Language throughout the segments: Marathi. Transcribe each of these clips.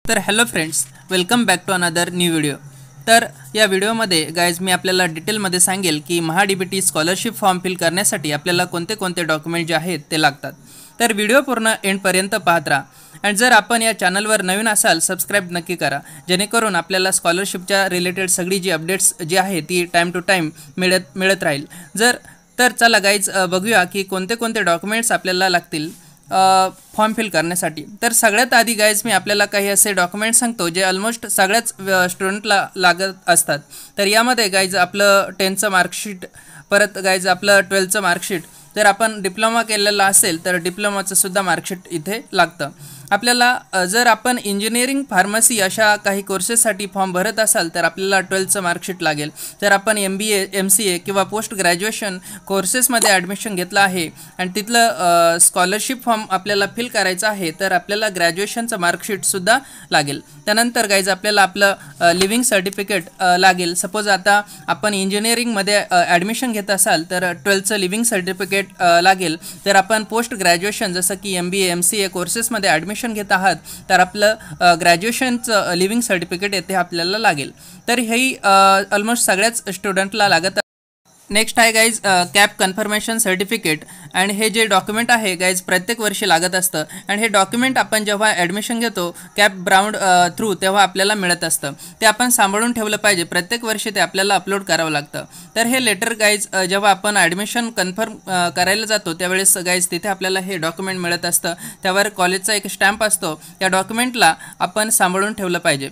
तर hello friends, welcome back to another new video. तर या व्हिडिओमध्ये गाइज मी आपल्याला डिटेलमध्ये सांगेल की महाडीबीटी स्कॉलरशिप फॉर्म फिल करण्यासाठी आपल्याला कोणते कोणते डॉक्युमेंट जे आहेत ते लागतात। तर व्हिडिओ पूर्ण एंडपर्यंत पाहत राहा। आणि जर आपण या चॅनलवर नवीन असाल सबस्क्राइब नक्की करा, जेणेकरून आपल्याला स्कॉलरशिपच्या रिलेटेड सगळी जी अपडेट्स जी आहे ती टाइम टू टाइम मिळत राहील। तर चला गाइज बघूया की कोणते कोणते डॉक्युमेंट्स आपल्याला लागतील फॉर्म फिल करण्यासाठी। तर सगळ्यात आधी गाइज मी आपल्याला काही असे डॉक्युमेंट्स सांगतो जे ऑलमोस्ट सगळ्याच स्टुडंटला लागत असतात। तर यामध्ये गाइज आपलं 10चं मार्कशीट, परत गाइज आपलं 12चं मार्कशीट, जर आपण डिप्लोमा केलेला असेल तर डिप्लोमाचं सुद्धा मार्कशीट इथे लागतं आपल्याला। जर आपण इंजिनिअरिंग फार्मसी अशा काही कोर्सेससाठी फॉर्म भरत असाल तर आपल्याला 12चं मार्कशीट लागेल। जर आपण MBA MCA किंवा पोस्ट ग्रॅज्युएशन कोर्सेसमध्ये ॲडमिशन घेतलं आहे आणि तिथलं स्कॉलरशिप फॉर्म आपल्याला फिल करायचं आहे तर आपल्याला ग्रॅज्युएशनचं मार्कशीटसुद्धा लागेल। त्यानंतर गाइज आपल्याला आपलं लिव्हिंग सर्टिफिकेट लागेल। सपोज आता आपण इंजिनिअरिंगमध्ये ॲडमिशन घेत असाल तर 12चं लिव्हिंग सर्टिफिकेट लागेल। जर आपण पोस्ट ग्रॅज्युएशन जसं की MBA MCA कोर्सेसमध्ये ॲडमिशन घेत आहात तर आपलं ग्रॅज्युएशनचं लिव्हिंग सर्टिफिकेट येथे आपल्याला लागेल। तर हेही ऑलमोस्ट सगळ्याच स्टुडंटला लागत। नेक्स्ट आहे गाइज कॅप कन्फर्मेशन सर्टिफिकेट, आणि हे जे डॉक्युमेंट आहे गाइज प्रत्येक वर्षी लागत असतं। आणि हे डॉक्युमेंट आपण जेव्हा ॲडमिशन घेतो कॅप ब्राउंड थ्रू तेव्हा आपल्याला मिळत असतं। ते आपण सांभाळून ठेवलं पाहिजे, प्रत्येक वर्षी ते आपल्याला अपलोड करावं लागतं। तर हे लेटर गाइज जेव्हा आपण ॲडमिशन कन्फर्म करायला जातो त्यावेळेस गाइज तिथे आपल्याला हे डॉक्युमेंट मिळत असतं। त्यावर कॉलेजचा एक स्टॅम्प असतो, त्या डॉक्युमेंटला आपण सांभाळून ठेवलं पाहिजे,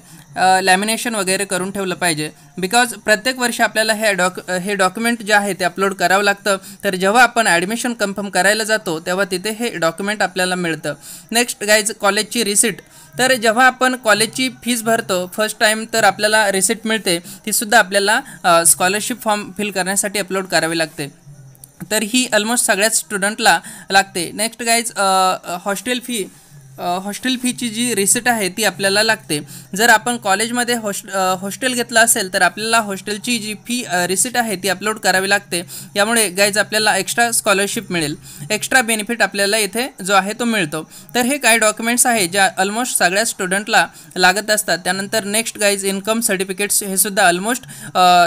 लॅमिनेशन वगैरे करून ठेवलं पाहिजे। बिकॉज प्रत्येक वर्षी आपल्याला हे डॉक्युमेंट जे आहे ते अपलोड करावं लागतं। तर जेव्हा आपण ॲडमिशन कन्फर्म करायला जातो तेव्हा तिथे हे डॉक्युमेंट आपल्याला मिळतं। नेक्स्ट गाइज कॉलेजची रिसिट, तर जेव्हा आपण कॉलेजची फीस भरतो फर्स्ट टाईम तर आपल्याला रिसिट मिळते, तीसुद्धा आपल्याला स्कॉलरशिप फॉर्म फिल करण्यासाठी अपलोड करावी लागते। तर ही ऑलमोस्ट सगळ्याच स्टुडंटला लागते। नेक्स्ट गाइज हॉस्टेल फीची जी रिसिट आहे ती आपल्याला लागते। जर आपण कॉलेजमध्ये हॉस्टेल घेतलं असेल तर आपल्याला हॉस्टेलची जी फी रिसिट आहे ती अपलोड करावी लागते। यामुळे गाइज आपल्याला एक्स्ट्रा स्कॉलरशिप मिळेल, एक्स्ट्रा बेनिफिट आपल्याला इथे जो आहे तो मिळतो। तर हे काही डॉक्युमेंट्स आहे ज्या ऑलमोस्ट सगळ्या स्टुडंटला लागत असतात। त्यानंतर नेक्स्ट गाइज इन्कम सर्टिफिकेट्स, हे सुद्धा ऑलमोस्ट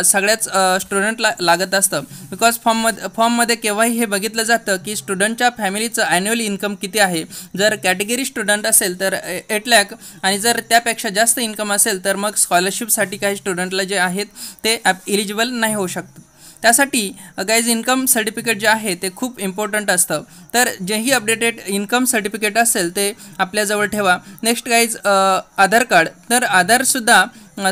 सगळ्याच स्टुडंटला लागत असतं। बिकॉज फॉर्ममध्ये केव्हाही हे बघितलं जातं की स्टुडंटच्या फॅमिलीचं ॲन्युअल इन्कम किती आहे। जर कॅटेगरी स्टुडंट असेल तर 8 लाख, आणि जर त्यापेक्षा जास्त इन्कम असेल तर मग स्कॉलरशिपसाठी काही स्टुडंटला जे आहेत ते इलिजिबल नाही होऊ शकतात। त्यासाठी गाइज इन्कम सर्टिफिकेट जे आहे ते खूप इम्पॉर्टंट असतं। तर जेही अपडेटेड इन्कम सर्टिफिकेट असेल ते आपल्याजवळ ठेवा। नेक्स्ट गाइज आधार कार्ड, तर आधारसुद्धा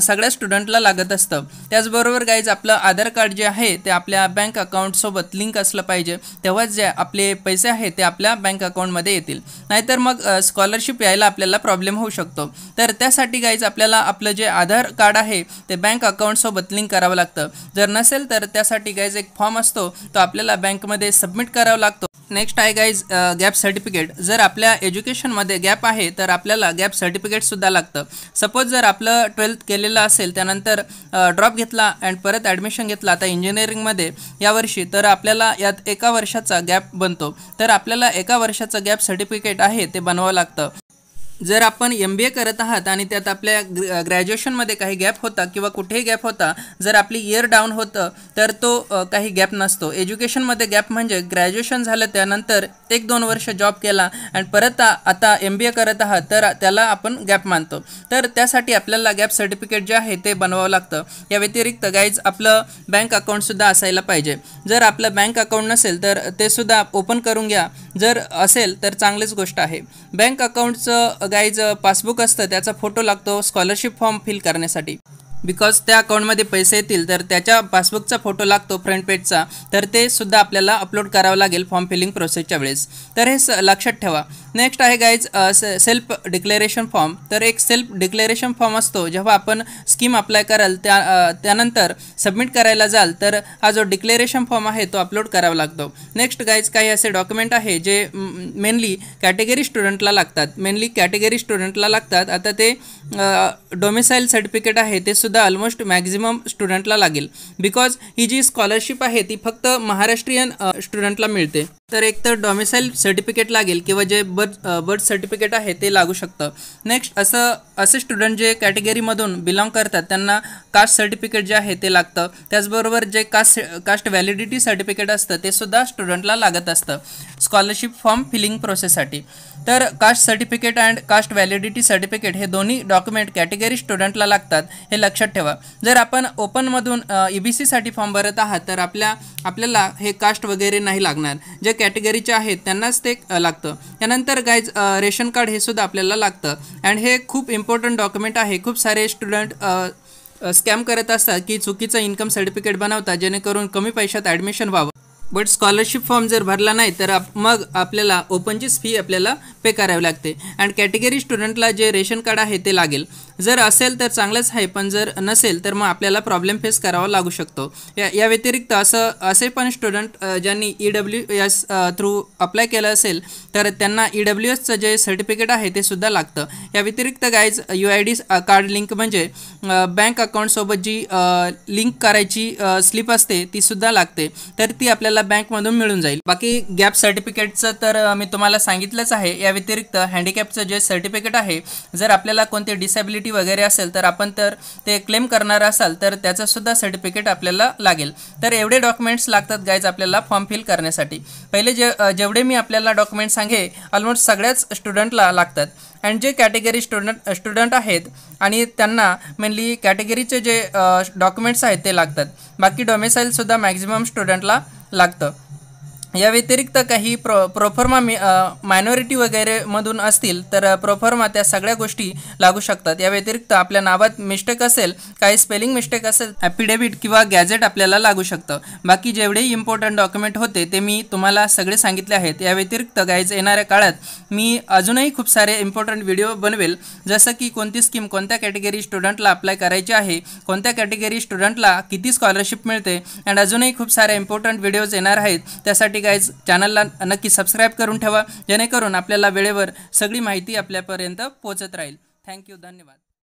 सगळ्या स्टुडंटला लागत असतं। त्याचबरोबर गाइज आपलं आधार कार्ड जे आहे ते आपल्या बँक अकाउंटसोबत लिंक असलं पाहिजे, तेव्हाच जे आपले पैसे आहेत ते आपल्या बँक अकाउंटमध्ये येतील, नाहीतर मग स्कॉलरशिप यायला आपल्याला प्रॉब्लेम होऊ शकतो। तर त्यासाठी गाइज आपल्याला आपलं जे आधार कार्ड आहे ते बँक अकाउंटसोबत लिंक करावं लागतं। जर नसेल तर त्यासाठी गाइज एक फॉर्म असतो, तो आपल्याला बँकमध्ये सबमिट करावा लागतो। नेक्स्ट आहे गाइज गॅप सर्टिफिकेट, जर आपल्या एज्युकेशनमध्ये गॅप आहे तर आपल्याला गॅप सर्टिफिकेटसुद्धा लागतं। सपोज जर आपलं 12th केलेलं असेल, त्यानंतर ड्रॉप घेतला अँड परत ॲडमिशन घेतला आता इंजिनिअरिंगमध्ये यावर्षी, तर आपल्याला यात 1 वर्षाचा गॅप बनतो। तर आपल्याला 1 वर्षाचं गॅप सर्टिफिकेट आहे ते बनवावं लागतं। जर आपण MBA करत आहात आणि त्यात आपल्या ग्रॅज्युएशनमध्ये काही गॅप होता किंवा कुठेही गॅप होता, जर आपली इयर डाऊन होतं तर तो काही गॅप नसतो। एज्युकेशनमध्ये गॅप म्हणजे ग्रॅज्युएशन झालं त्यानंतर 1-2 वर्ष जॉब केला आणि परत आता MBA करत आहात तर त्याला आपण गॅप मानतो। तर त्यासाठी आपल्याला गॅप सर्टिफिकेट जे आहे ते बनवावं लागतं। या व्यतिरिक्त गाइज आपलं बँक अकाउंटसुद्धा असायला पाहिजे। जर आपलं बँक अकाउंट नसेल तर ते सुद्धा ओपन करून घ्या, जर असेल तर चांगलीच गोष्ट आहे। बँक अकाउंटचं गाइज पासबुक असतं, त्याचा फोटो लागतो स्कॉलरशिप फॉर्म फिल करण्यासाठी। बिकॉज त्या अकाउंटमध्ये पैसे येतील तर त्याच्या पासबुकचा फोटो लागतो फ्रंट पेजचा, तर ते सुद्धा आपल्याला अपलोड करावं लागेल फॉर्म फिलिंग प्रोसेसच्या वेळेस। तर हे लक्षात ठेवा। नेक्स्ट आहे गाइज सेल्फ डिक्लेरेशन फॉर्म, तर एक सेल्फ डिक्लेरेशन फॉर्म असतो। जेव्हा आपण स्कीम अप्लाय कराल त्यानंतर सबमिट करायला जाल तर हा जो डिक्लेरेशन फॉर्म आहे तो अपलोड करावा लागतो। नेक्स्ट गाइज काही असे डॉक्युमेंट आहे जे मेनली कॅटेगरी स्टुडंटला लागतात। आता ते डोमिसाईल सर्टिफिकेट आहे ते सुद्धा ऑलमोस्ट मॅक्झिमम स्टुडंटला लागेल। बिकॉज ही जी स्कॉलरशिप आहे ती फक्त महाराष्ट्रीयन स्टुडंटला मिळते। तर एक तर डॉमिसाईल सर्टिफिकेट लागेल किंवा जे बर्थ सर्टिफिकेट आहे ते लागू शकतं. नेक्स्ट असे स्टुडंट जे कॅटेगरीमधून बिलॉंग करतात त्यांना कास्ट सर्टिफिकेट जे आहे ते लागतं. त्याचबरोबर जे कास्ट व्हॅलिडिटी सर्टिफिकेट असतं ते सुद्धा स्टुडंटला लागत असतं स्कॉलरशिप फॉर्म फिलिंग प्रोसेससाठी. तर caste certificate and caste validity certificate हे दोन्ही डॉक्युमेंट कॅटेगरी स्टुडंटला लागतात, हे लक्षात ठेवा. जर आपण ओपनमधून EBC फॉर्म भरत आहात तर आपल्याला हे कास्ट वगैरे नाही लागणार. जे कॅटेगरीचे आहेत त्यांनाच ते लागतं. त्यानंतर गाईज रेशन कार्ड हे सुद्धा आपल्याला लागतं. अँड हे खूप इम्पॉर्टंट डॉक्युमेंट आहे. खूप सारे स्टुडंट स्कॅम करत असतात की चुकीचं इन्कम सर्टिफिकेट बनवतात जेणेकरून कमी पैशात ॲडमिशन व्हावं. बट स्कॉलरशिप फॉर्म जर भरला नाही तर मग आपल्याला ओपनचीच फी आपल्याला पे करावी लागते. अँड कॅटेगरी स्टुडंटला जे रेशन कार्ड आहे ते लागेल. जर असेल तर चांगलंच आहे, पण जर नसेल तर मग आपल्याला प्रॉब्लेम फेस करावा लागू शकतो. या व्यतिरिक्त असे पण स्टुडंट ज्यांनी EWS थ्रू अप्लाय केलं असेल तर त्यांना EWSचं जे सर्टिफिकेट आहे ते सुद्धा लागतं. या व्यतिरिक्त गाईज UID कार्ड लिंक म्हणजे बँक अकाउंटसोबत जी लिंक करायची स्लिप असते ती सुद्धा लागते, तर ती आपल्याला बँकमधून मिळून जाईल. बाकी गॅप सर्टिफिकेटचं तर मी तुम्हाला सांगितलंच आहे. या व्यतिरिक्त हँडिकॅपचं जे सर्टिफिकेट आहे, जर आपल्याला कोणते डिसॅबिलिटी वगैरे असेल तर आपण तर ते क्लेम करणार असाल तर त्याचं सुद्धा सर्टिफिकेट आपल्याला लागेल. तर एवढे डॉक्युमेंट्स लागतात गाईज आपल्याला फॉर्म फिल करण्यासाठी. पहिले जेवढे मी आपल्याला डॉक्युमेंट्स सांगे ऑलमोस्ट सगळ्याच स्टुडंटला लागतात. अँड जे कॅटेगरी स्टुडंट आहेत आणि त्यांना मेनली कॅटेगरीचे जे डॉक्युमेंट्स आहेत ते लागतात. बाकी डोमेसाईलसुद्धा मॅक्झिमम स्टुडंटला लागतं. या व्यतिरिक्त काही प्रोफॉर्मा मायनॉरिटी वगैरे मधून असतील तर प्रोफॉर्मा त्या सगळ्या गोष्टी लागू शकतात. या व्यतिरिक्त आपल्या नावात मिस्टेक असेल, काही स्पेलिंग मिस्टेक असेल, ॲफिडेविट किंवा गॅझेट आपल्याला लागू शकतं. बाकी जेवढे इम्पॉर्टंट डॉक्युमेंट होते ते मी तुम्हाला सगळे सांगितले आहेत. या व्यतिरिक्त गाईज येणाऱ्या काळात मी अजूनही खूप सारे इम्पॉर्टंट व्हिडिओ बनवेल, जसं की कोणती स्कीम कोणत्या कॅटेगरी स्टुडंटला अप्लाय करायची आहे, कोणत्या कॅटेगरी स्टुडंटला किती स्कॉलरशिप मिळते, अँड अजूनही खूप सारे इम्पॉर्टंट व्हिडिओज येणार आहेत. त्यासाठी गाईज चॅनलला नक्की सबस्क्राईब करून ठेवा जेणेकरून आपल्याला वेळेवर सगळी माहिती आपल्यापर्यंत पोहोचत राहील. थँक्यू, धन्यवाद.